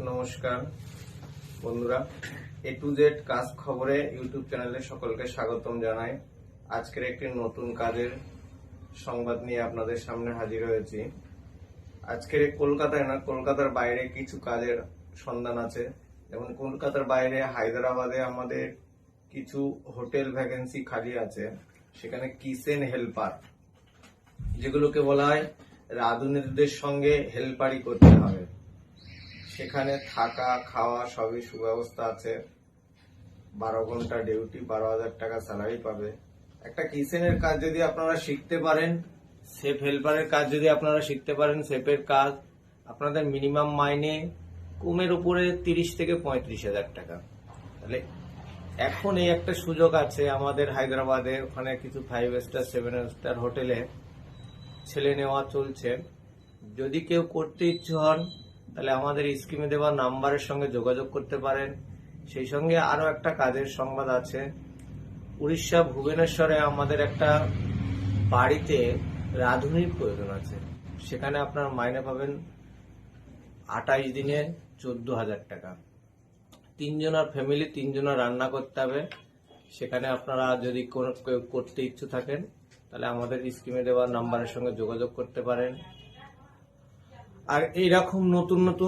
নমস্কার বন্ধুরা, এ to Z কাজ খবরে ইউটিউব চ্যানেলে সকলকে স্বাগতম জানাই। আজকের একটি নতুন কাজের সংবাদ নিয়ে আপনাদের সামনে হাজির হয়েছি। আজকের কলকাতায় না, কলকাতার বাইরে কিছু কাজের সন্ধান আছে। যেমন কলকাতার বাইরে হায়দ্রাবাদে আমাদের কিছু হোটেল ভ্যাকেন্সি খালি আছে। সেখানে কিচেন হেল্পার, যেগুলোকে বলা হয় রাঁধুনিদের সঙ্গে হেল্পারি করতে হবে। সেখানে থাকা খাওয়া সবই সুব্যবস্থা আছে। 12 ঘন্টা ডিউটি, 12,000 টাকা স্যালারি পাবে। একটা কিচেনের কাজ যদি আপনারা শিখতে পারেন, শেফ হেল্পারের কাজ যদি আপনারা শিখতে পারেন, শেফের কাজ আপনাদের মিনিমাম মাইনে কমের উপরে 30 থেকে 35,000 টাকা। তাহলে এখন এই একটা সুযোগ আছে আমাদের হায়দ্রাবাদে, ওখানে কিছু 5 স্টার 7 স্টার হোটেলে ছেলে নেওয়া চলছে। যদি কেউ করতে ইচ্ছে হন তাহলে আমাদের স্ক্রিনে দেওয়া নাম্বারের সঙ্গে যোগাযোগ করতে পারেন। সেই সঙ্গে আরো একটা কাজের সংবাদ আছে। উড়িষ্যা ভুবনেশ্বরে আমাদের একটা বাড়িতে রাঁধুনির প্রয়োজন আছে। সেখানে আপনার মাইনে পাবেন 28 দিনে 14,000 টাকা। 3 জনের ফ্যামিলি, 3 জনের রান্না করতে হবে। সেখানে আপনারা যদি কেউ করতে ইচ্ছু থাকেন তাহলে আমাদের স্ক্রিনে দেওয়া নাম্বারের সঙ্গে যোগাযোগ করতে পারেন। আর এইরকম নতুন নতুন